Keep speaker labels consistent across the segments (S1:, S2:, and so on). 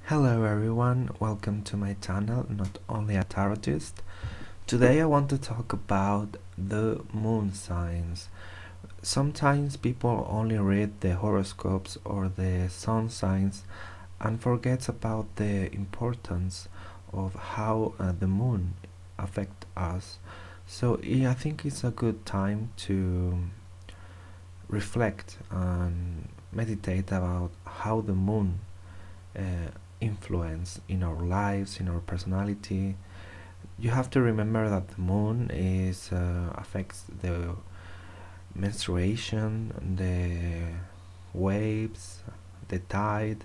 S1: Hello everyone, welcome to my channel, Not Only a Tarotist. Today I want to talk about the moon signs. Sometimes people only read the horoscopes or the sun signs and forgets about the importance of how the moon affects us. So I think it's a good time to reflect and meditate about how the moon influence in our lives, in our personality. You have to remember that the moon is affects the menstruation, the waves, the tide,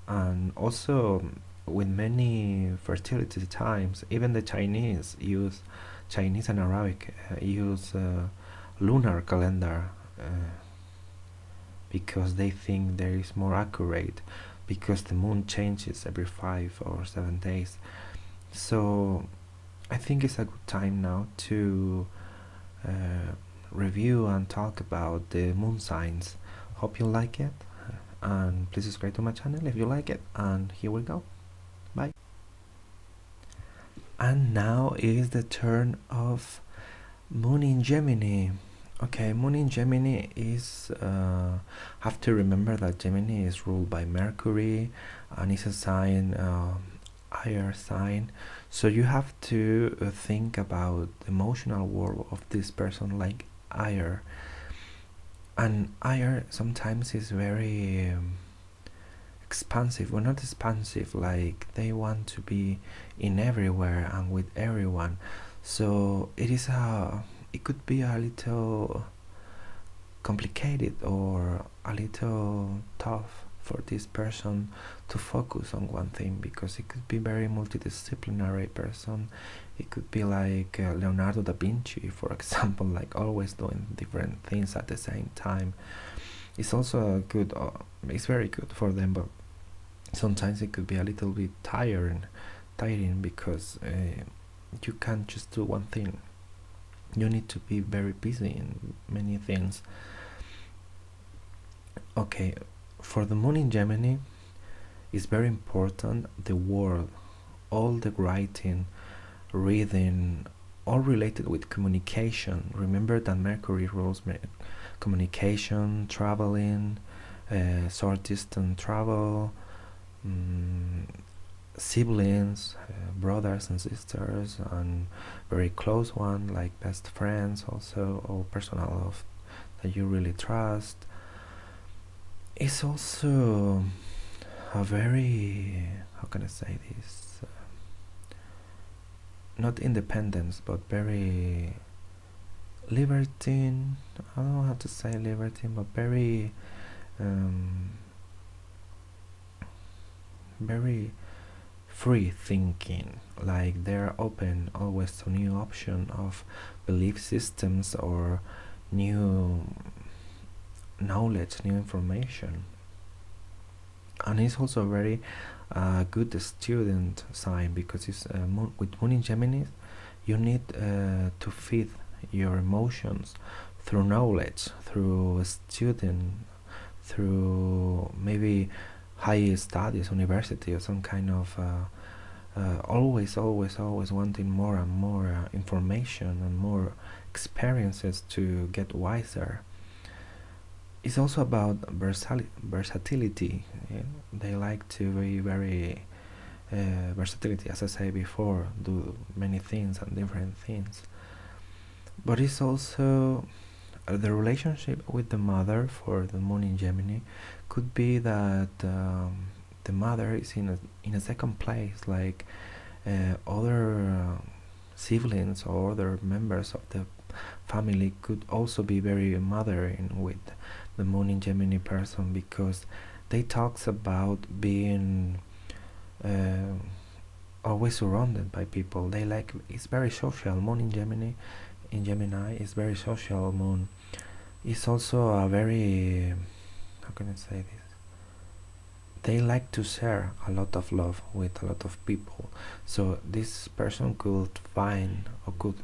S1: and also with many fertility times. Even the Chinese and Arabic use lunar calendar because they think there is more accurate, because the moon changes every 5 or 7 days. So I think it's a good time now to review and talk about the moon signs. Hope you like it, and please subscribe to my channel if you like it. And here we go. Bye. And now is the turn of Moon in Gemini. Okay, Moon in Gemini is have to remember that Gemini is ruled by Mercury and is a sign, air sign. So you have to think about the emotional world of this person like air. And air sometimes is very expansive. Well, not expansive, like they want to be in everywhere and with everyone. So it could be a little complicated or a little tough for this person to focus on one thing, because it could be very multidisciplinary person. It could be like Leonardo da Vinci, for example, like always doing different things at the same time. It's also good, it's very good for them, but sometimes it could be a little bit tiring because you can't just do one thing. You need to be very busy in many things. Okay, for the moon in Gemini, it's very important the word, all the writing, reading, all related with communication. Remember that Mercury rules communication, traveling, short distance travel, siblings, brothers and sisters, and very close one like best friends also, or personal that you really trust. It's also a very, how can I say this, not independence but very libertine. I don't know how to say libertine, but very very free thinking, like they're open always to new option of belief systems or new knowledge, new information. And it's also a very good student sign, because it's with moon in Gemini. You need to feed your emotions through knowledge, through student, through maybe high studies, university, or some kind of always wanting more and more information and more experiences to get wiser. It's also about versatility. They like to be very versatility, as I said before, do many things and different things. But it's also the relationship with the mother for the moon in Gemini could be that the mother is in a second place, like other siblings or other members of the family could also be very mothering with the moon in Gemini person, because they talks about being always surrounded by people. They like, it's very social. Moon in Gemini is very social moon. It's also a very, how can I say this, they like to share a lot of love with a lot of people. So this person could find or could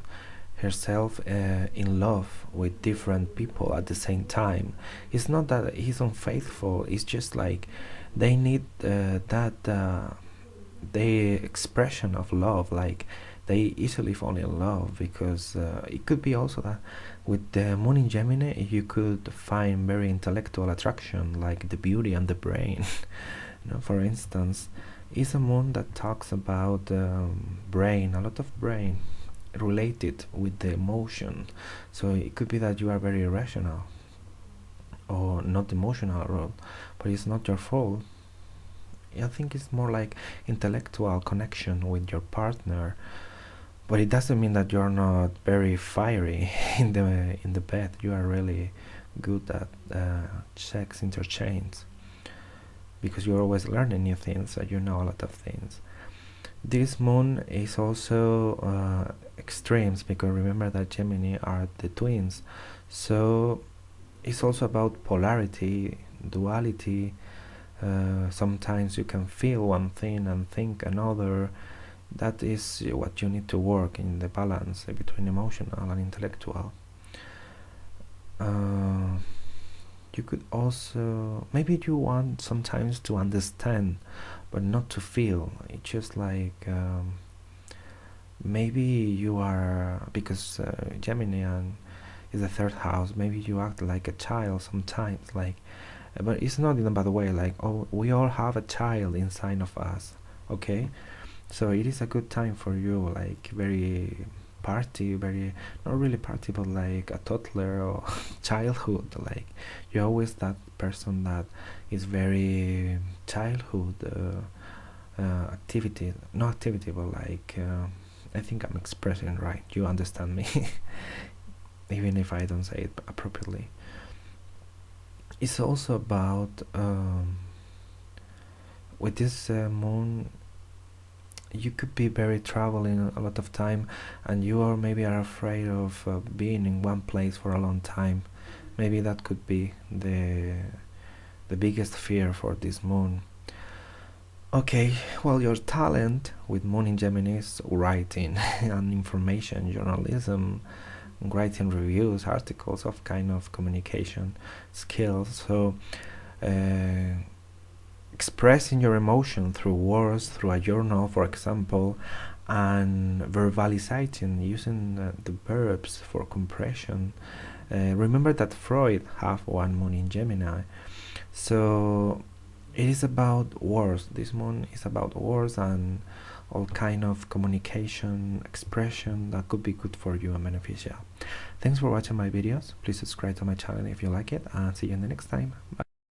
S1: herself in love with different people at the same time. It's not that he's unfaithful, it's just like they need that the expression of love, like they easily fall in love, because it could be also that with the moon in Gemini you could find very intellectual attraction, like the beauty and the brain. For instance, it's a moon that talks about brain, a lot of brain related with the emotion. So it could be that you are very irrational or not emotional at all, but it's not your fault. I think it's more like intellectual connection with your partner, but it doesn't mean that you're not very fiery in the bed. You are really good at sex interchange, because you're always learning new things, so you know a lot of things. This moon is also extremes, because remember that Gemini are the twins, so it's also about polarity, duality. Sometimes you can feel one thing and think another. That is what you need to work in, the balance between emotional and intellectual. You could also, maybe you want sometimes to understand but not to feel. It's just like maybe you are, because Gemini is the third house, maybe you act like a child sometimes, like, but it's not in a bad way, like, oh, we all have a child inside of us, okay? So it is a good time for you, like very party, very, not really party, but like a toddler or childhood. Like you're always that person that is very childhood activity, not activity, but like I think I'm expressing right. You understand me, even if I don't say it appropriately. It's also about with this moon, you could be very traveling a lot of time, and you are maybe are afraid of being in one place for a long time. Maybe that could be the biggest fear for this moon. Okay, well, your talent with moon in Gemini is writing and information, journalism, writing reviews, articles, of kind of communication skills. So expressing your emotion through words, through a journal, for example, and verbalizing, using the verbs for compression. Remember that Freud have one moon in Gemini, so it is about words. This moon is about words and all kind of communication, expression that could be good for you and beneficial. Thanks for watching my videos. Please subscribe to my channel if you like it, and see you in the next time. Bye.